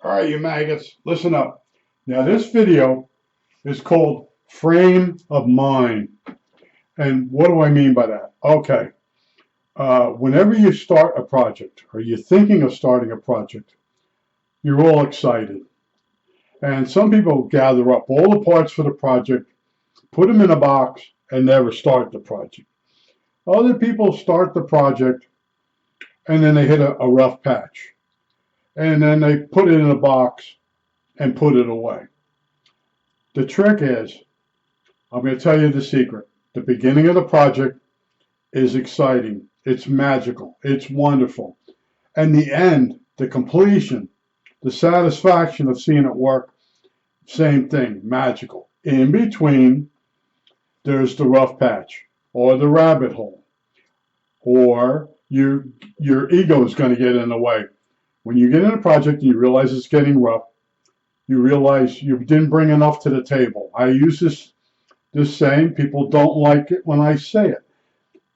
All right, you maggots, listen up. Now, this video is called Frame of Mind. And what do I mean by that? Okay, whenever you start a project or you're thinking of starting a project, you're all excited. And some people gather up all the parts for the project, put them in a box, and never start the project. Other people start the project and then they hit a rough patch. And then they put it in a box and put it away. The trick is, I'm going to tell you the secret. The beginning of the project is exciting. It's magical. It's wonderful. And the end, the completion, the satisfaction of seeing it work, same thing, magical. In between, there's the rough patch or the rabbit hole, or your ego is going to get in the way. When you get in a project and you realize it's getting rough, you realize you didn't bring enough to the table. I use this saying. People don't like it when I say it.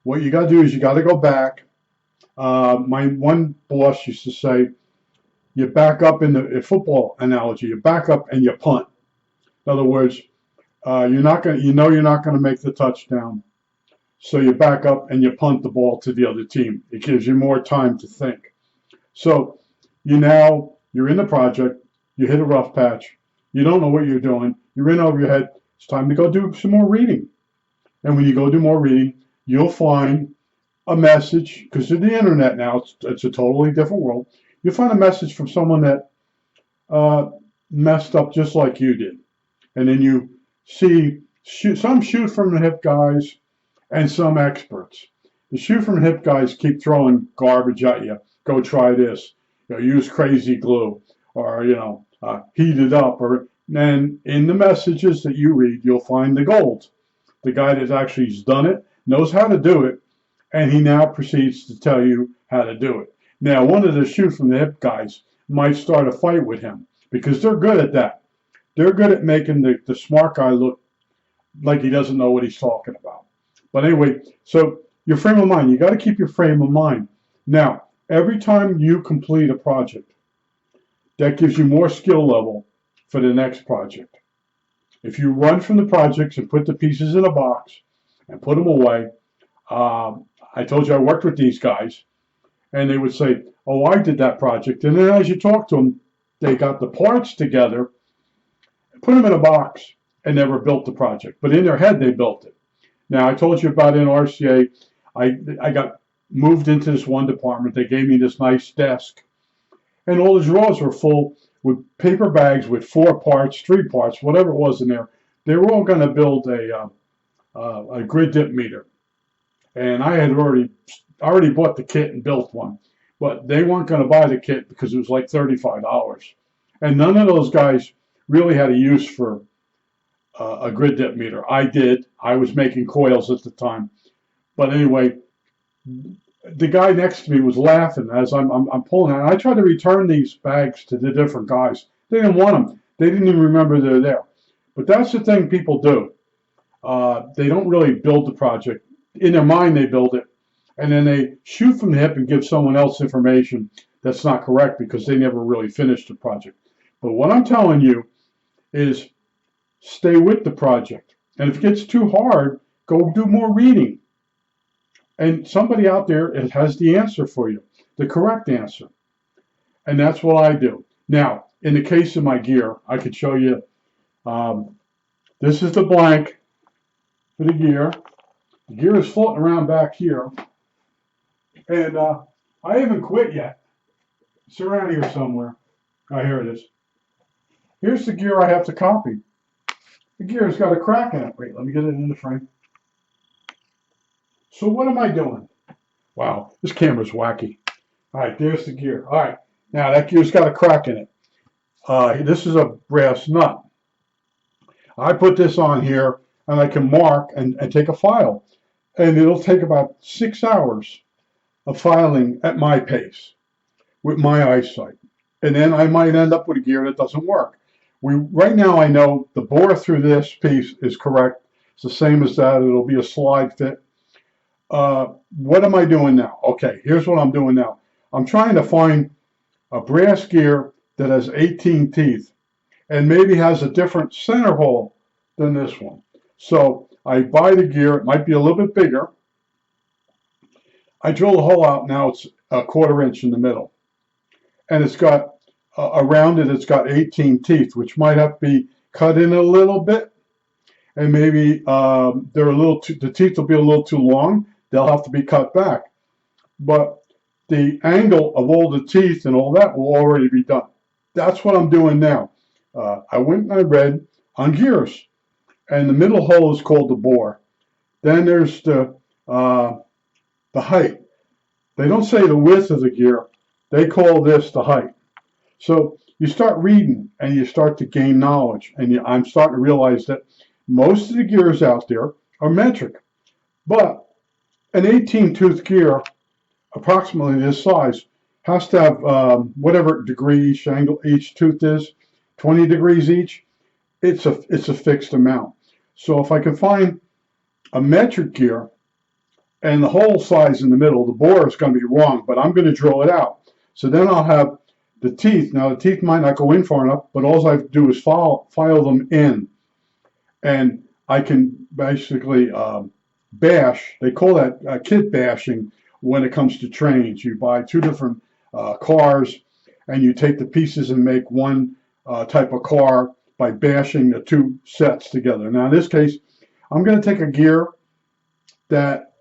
What you got to do is you got to go back. My one boss used to say, you back up in the football analogy. You back up and you punt. In other words, you're not going. You're not going to make the touchdown, so you back up and you punt the ball to the other team. It gives you more time to think. So you're in the project. You hit a rough patch. You don't know what you're doing. You're in over your head. It's time to go do some more reading. And when you go do more reading, you'll find a message, because of the internet now, it's a totally different world. You'll find a message from someone that messed up just like you did. And then you see some shoot from the hip guys and some experts. The shoot from the hip guys keep throwing garbage at you. Go try this. Use crazy glue, or heat it up. Or then in the messages that you read, you'll find the gold. The guy that actually has done it knows how to do it, and he now proceeds to tell you how to do it. Now, one of the shoot from the hip guys might start a fight with him because they're good at that. They're good at making the smart guy look like he doesn't know what he's talking about. But anyway, so your frame of mind, you got to keep your frame of mind. Now, every time you complete a project, that gives you more skill level for the next project. If you run from the projects and put the pieces in a box and put them away, I told you I worked with these guys, and they would say, oh, I did that project. And then as you talk to them, they got the parts together, put them in a box, and never built the project. But in their head, they built it. Now, I told you about in RCA, I got moved into this one department. They gave me this nice desk, and all the drawers were full with paper bags with 4 parts, 3 parts, whatever it was in there. They were all going to build a grid dip meter. And I had already bought the kit and built one. But they weren't going to buy the kit because it was like $35. And none of those guys really had a use for a grid dip meter. I did. I was making coils at the time. But anyway, the guy next to me was laughing as I'm pulling it. And I tried to return these bags to the different guys. They didn't want them. They didn't even remember they're there. But that's the thing people do. They don't really build the project. In their mind, they build it, and then they shoot from the hip and give someone else information that's not correct because they never really finished the project. But what I'm telling you is stay with the project. And if it gets too hard, go do more reading. And somebody out there has the answer for you, the correct answer. And that's what I do. Now, in the case of my gear, I could show you, this is the blank for the gear. The gear is floating around back here. And I haven't quit yet. It's around here somewhere. Oh, here it is. Here's the gear I have to copy. The gear's got a crack in it. Wait, let me get it in the frame. So what am I doing? Wow, this camera's wacky. All right, there's the gear. All right, now that gear's got a crack in it. This is a brass nut. I put this on here, and I can mark and take a file. And it'll take about 6 hours of filing at my pace, with my eyesight. And then I might end up with a gear that doesn't work. Right now I know the bore through this piece is correct. It's the same as that. It'll be a slide fit. What am I doing now? Okay, here's what I'm doing now. I'm trying to find a brass gear that has 18 teeth and maybe has a different center hole than this one. So I buy the gear, it might be a little bit bigger. I drill the hole out, now it's a 1/4 inch in the middle. And it's got, around it, it's got 18 teeth, which might have to be cut in a little bit. And maybe they're a little too, the teeth will be a little too long. They'll have to be cut back. But the angle of all the teeth and all that will already be done. That's what I'm doing now. I went and I read on gears, and the middle hole is called the bore. Then there's the height. They don't say the width of the gear. They call this the height. So you start reading and you start to gain knowledge, and I'm starting to realize that most of the gears out there are metric. But an 18-tooth gear, approximately this size, has to have whatever degree angle each tooth is, 20 degrees each. It's a fixed amount. So if I can find a metric gear and the hole size in the middle, the bore is going to be wrong, but I'm going to drill it out. So then I'll have the teeth. Now the teeth might not go in far enough, but all I have to do is file them in. And I can basically bash. They call that kit bashing when it comes to trains. You buy 2 different cars and you take the pieces and make one type of car by bashing the 2 sets together. Now in this case, I'm going to take a gear that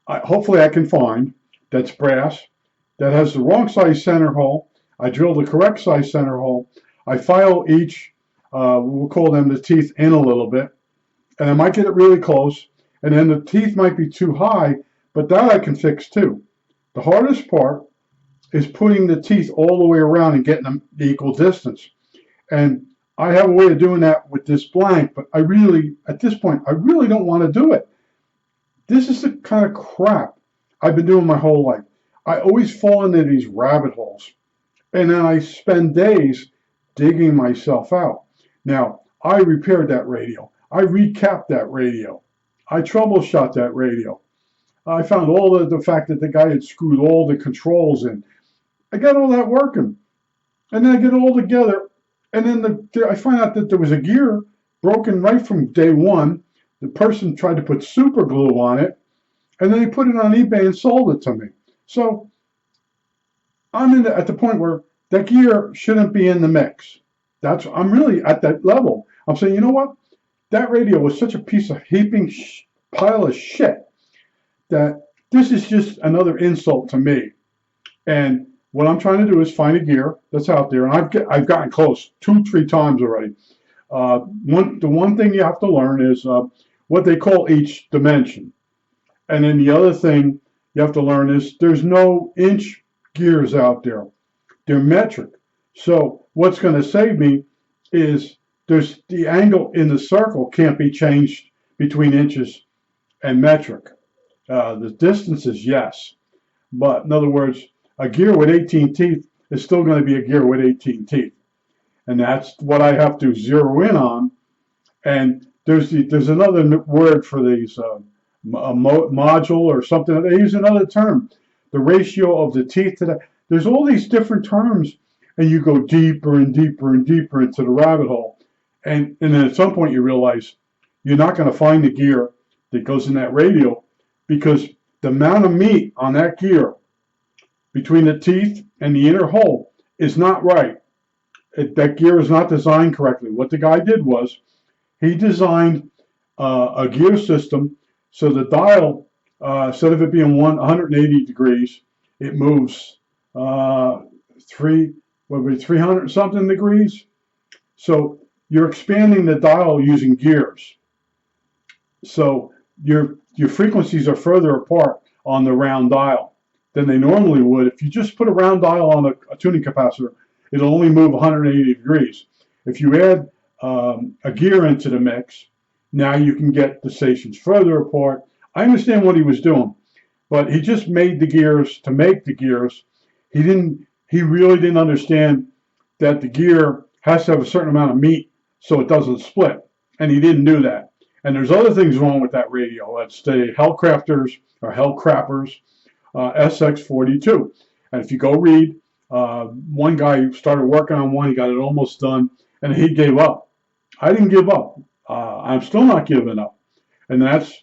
hopefully I can find that's brass, that has the wrong size center hole. I drill the correct size center hole. I file each, we'll call them the teeth, in a little bit, and I might get it really close, and then the teeth might be too high, but that I can fix too. The hardest part is putting the teeth all the way around and getting them the equal distance. And I have a way of doing that with this blank, but I really, at this point, I really don't want to do it. This is the kind of crap I've been doing my whole life. I always fall into these rabbit holes, and then I spend days digging myself out. Now, I repaired that radio. I recapped that radio. I troubleshot that radio. I found all the fact that the guy had screwed all the controls in. I got all that working. And then I get it all together, and then I find out that there was a gear broken right from day one. The person tried to put super glue on it, and then they put it on eBay and sold it to me. So I'm at the point where that gear shouldn't be in the mix. I'm really at that level. I'm saying, you know what? That radio was such a piece of heaping pile of shit that this is just another insult to me. And what I'm trying to do is find a gear that's out there, and I've gotten close 2-3 times already. The one thing you have to learn is what they call each dimension. And then the other thing you have to learn is there's no inch gears out there. They're metric. So what's going to save me is there's the angle in the circle can't be changed between inches and metric. The distances, yes. But in other words, a gear with 18 teeth is still going to be a gear with 18 teeth. And that's what I have to zero in on. And there's another word for these, a module or something. They use another term. The ratio of the teeth to that. There's all these different terms, and you go deeper and deeper and deeper into the rabbit hole. And then at some point you realize you're not going to find the gear that goes in that radio, because the amount of meat on that gear between the teeth and the inner hole is not right. That gear is not designed correctly. What the guy did was he designed a gear system so the dial, instead of it being 180 degrees, it moves 300 something degrees. So you're expanding the dial using gears. So your frequencies are further apart on the round dial than they normally would. If you just put a round dial on a tuning capacitor, it'll only move 180 degrees. If you add a gear into the mix, now you can get the stations further apart. I understand what he was doing, but he just made the gears to make the gears. He really didn't understand that the gear has to have a certain amount of meat so it doesn't split, and he didn't do that. And there's other things wrong with that radio. That's the Hellcrafters or Hellcrappers SX42. And if you go read One guy started working on one, he got it almost done, and he gave up. I didn't give up. I'm still not giving up. And that's,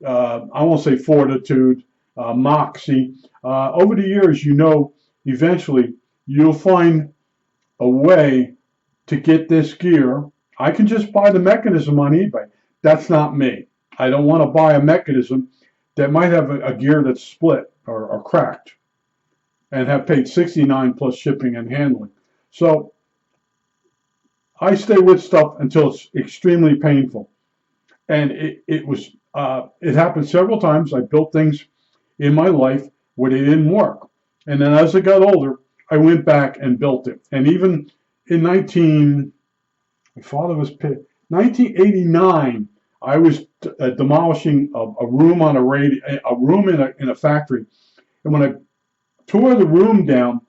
I won't say fortitude, moxie. Over the years, eventually you'll find a way to get this gear. I can just buy the mechanism on eBay. That's not me. I don't want to buy a mechanism that might have a gear that's split or cracked and have paid $69 plus shipping and handling. So I stay with stuff until it's extremely painful. And it happened several times. I built things in my life where they didn't work. And then as I got older, I went back and built it. And even in my father was 1989, I was demolishing a room on a room in a factory. And when I tore the room down,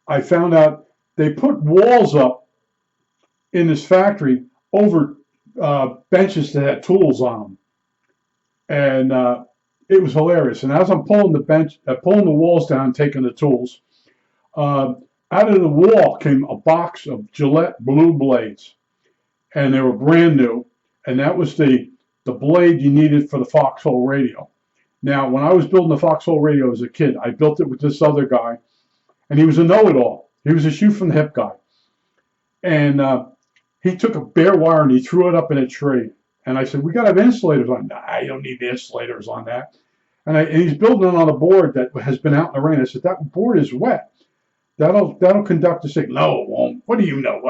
I found out they put walls up in this factory over benches that had tools on them. And it was hilarious. And as I'm pulling the walls down, taking the tools, out of the wall came a box of Gillette Blue Blades, and they were brand new. And that was the blade you needed for the Foxhole radio. Now, when I was building the Foxhole radio as a kid, I built it with this other guy, and he was a know-it-all. He was a shoot from the hip guy, and he took a bare wire and he threw it up in a tree. And I said, "We got to have insulators on." "Nah, you don't need the insulators on that." And he's building it on a board that has been out in the rain. I said, "That board is wet. That'll conduct the signal." "No, it won't." "What do you know?"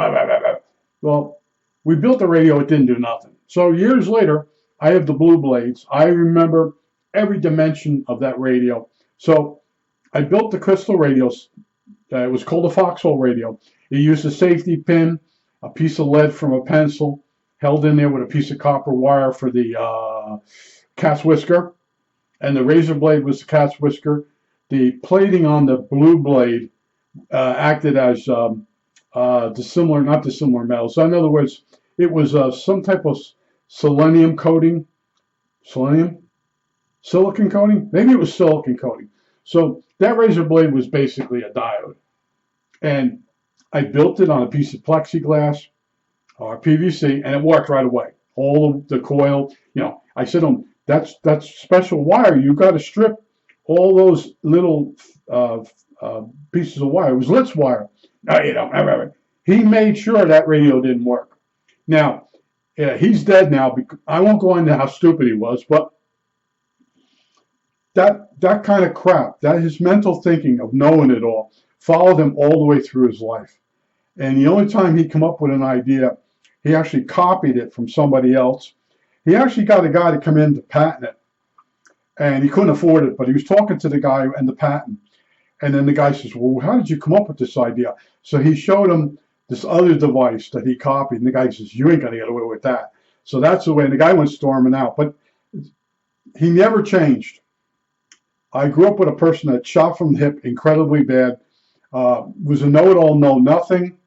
Well, we built the radio. It didn't do nothing. So years later, I have the Blue Blades. I remember every dimension of that radio. So I built the crystal radios. It was called a Foxhole radio. It used a safety pin, a piece of lead from a pencil, held in there with a piece of copper wire for the cat's whisker. And the razor blade was the cat's whisker. The plating on the Blue Blade acted as not dissimilar metals. So in other words, it was some type of silicon coating. Maybe it was silicon coating. So that razor blade was basically a diode. And I built it on a piece of plexiglass or PVC, and it worked right away. All the coil, I said to him, that's special wire. You got to strip all those little pieces of wire. It was Litz wire. No, you don't. He made sure that radio didn't work. Now, he's dead now. I won't go into how stupid he was, but that kind of crap, that his mental thinking of knowing it all, followed him all the way through his life. And the only time he come up with an idea, he actually copied it from somebody else. He actually got a guy to come in to patent it, and he couldn't afford it, but he was talking to the guy and the patent. And then the guy says, "Well, how did you come up with this idea?" So he showed him this other device that he copied, and the guy says, "You ain't gonna get away with that." So that's the way, and the guy went storming out. But he never changed. I grew up with a person that shot from the hip incredibly bad, was a know-it-all, know nothing,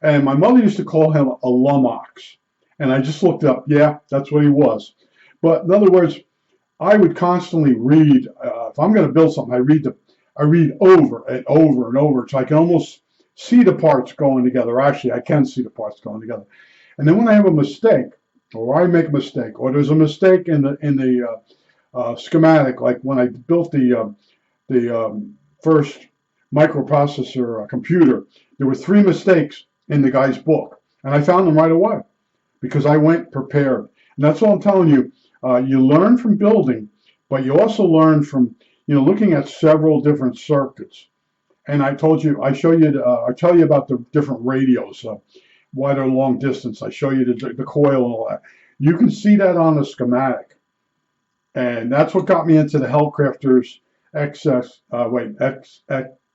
and my mother used to call him a lumox. And I just looked up, yeah, that's what he was. But in other words, I would constantly read. If I'm going to build something, I read over and over and over, so I can almost see the parts going together. Actually, I can see the parts going together. And then when I have a mistake, or I make a mistake, or there's a mistake in the schematic, like when I built the first microprocessor computer, there were 3 mistakes in the guy's book, and I found them right away because I went prepared. And that's all I'm telling you. You learn from building, but you also learn from looking at several different circuits. And I tell you about the different radios, wide or long distance. I show you the coil and all that. You can see that on the schematic. And that's what got me into the Hellcrafters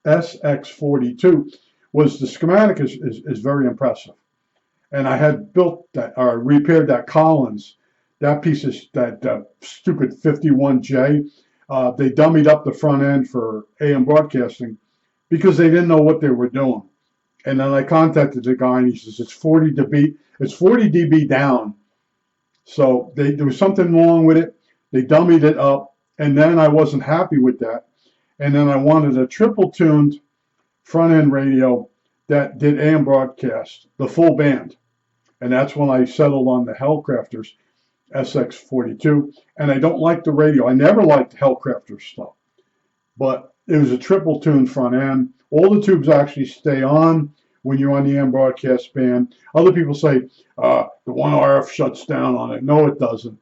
SX42. Was the schematic is very impressive. And I had built that or repaired that Collins, that piece of that stupid 51J. They dummied up the front end for AM broadcasting because they didn't know what they were doing. And then I contacted the guy, and he says it's 40 dB down. So there was something wrong with it. They dummied it up, and then I wasn't happy with that. And then I wanted a triple tuned front end radio that did AM broadcast, the full band. And that's when I settled on the Hellcrafters SX42. And I don't like the radio. I never liked the Hellcrafters stuff. But it was a triple tune front end. All the tubes actually stay on when you're on the AM broadcast band. Other people say the one RF shuts down on it. No, it doesn't.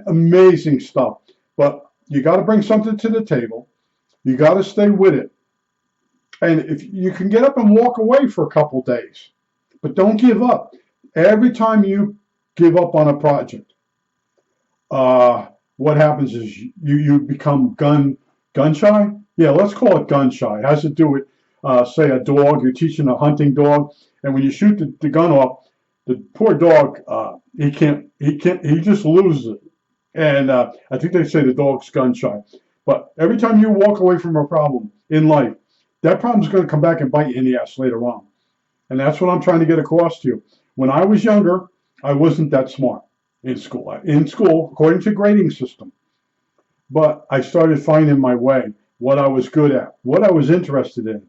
Amazing stuff. But you got to bring something to the table. You got to stay with it. And if you can get up and walk away for a couple days, but don't give up. Every time you give up on a project, what happens is you become gun shy. Yeah, let's call it gun shy. It has to do with, say, a dog. You're teaching a hunting dog, and when you shoot the gun off, the poor dog, he just loses it. And I think they say the dog's gun shy. But every time you walk away from a problem in life, that problem's going to come back and bite you in the ass later on. And that's what I'm trying to get across to you. When I was younger, I wasn't that smart in school. In school, according to grading system. But I started finding my way, what I was good at, what I was interested in.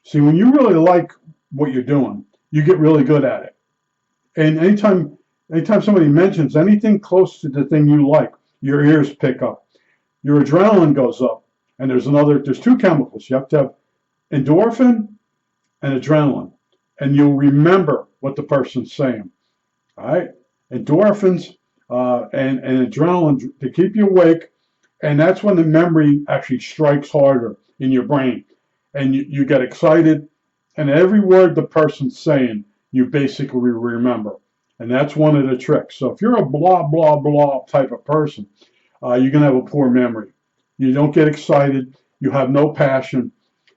See, when you really like what you're doing, you get really good at it. And anytime somebody mentions anything close to the thing you like, your ears pick up. Your adrenaline goes up. And there's two chemicals. You have to have endorphin and adrenaline. And you'll remember what the person's saying. All right? Endorphins and adrenaline to keep you awake. And that's when the memory actually strikes harder in your brain. And you get excited. And every word the person's saying, you basically remember. And that's one of the tricks. So if you're a blah, blah, blah type of person, you're going to have a poor memory. You don't get excited. You have no passion.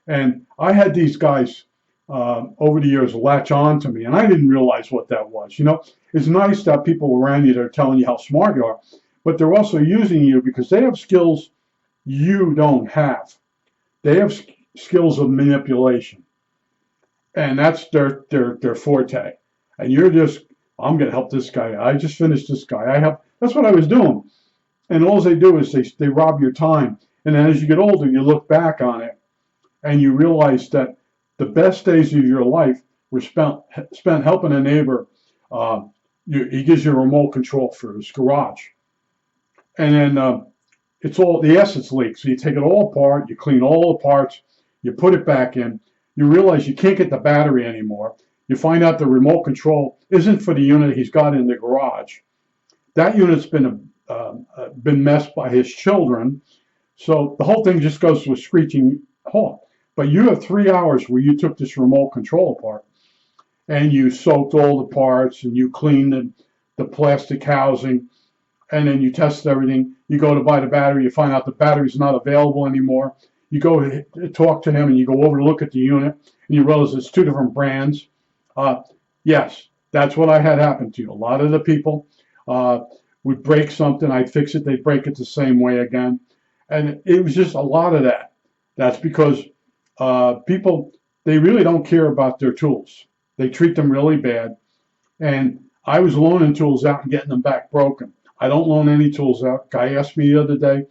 And I had these guys over the years latch on to me, and I didn't realize what that was. You know, it's nice to have people around you that are telling you how smart you are, but they're also using you because they have skills you don't have. They have skills of manipulation, and that's their forte. And you're just, I'm going to help this guy. I just finished this guy. That's what I was doing. And all they do is they rob your time. And then as you get older, you look back on it and you realize that the best days of your life were spent helping a neighbor. He gives you a remote control for his garage. And then it's all, the essence leaks. So you take it all apart, you clean all the parts, you put it back in. You realize you can't get the battery anymore. You find out the remote control isn't for the unit he's got in the garage. That unit's been messed by his children. So the whole thing just goes to a screeching halt. But you have 3 hours where you took this remote control apart and you soaked all the parts and you cleaned the plastic housing and then you tested everything. You go to buy the battery, you find out the battery's not available anymore. You go to talk to him and you go over to look at the unit and you realize it's 2 different brands. Yes, that's what I had happen to you. A lot of the people would break something, I'd fix it, they'd break it the same way again. And it was just a lot of that. That's because people, they really don't care about their tools. They treat them really bad. And I was loaning tools out and getting them back broken. I don't loan any tools out. Guy asked me the other day.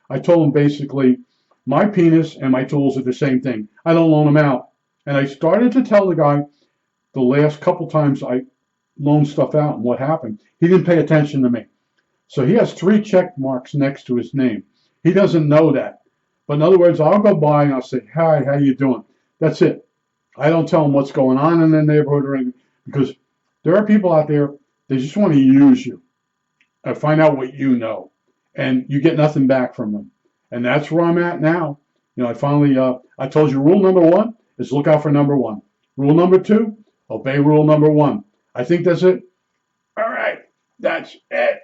I told him basically, my penis and my tools are the same thing. I don't loan them out. And I started to tell the guy the last couple times I loaned stuff out and what happened. He didn't pay attention to me. So he has 3 check marks next to his name. He doesn't know that. But in other words, I'll go by and I'll say, hi, how you doing? That's it. I don't tell them what's going on in the neighborhood or anything, because there are people out there, they just want to use you and find out what you know. And you get nothing back from them. And that's where I'm at now. You know, I finally, I told you rule number 1 is look out for number 1. Rule number 2, obey rule number 1. I think that's it. All right, that's it.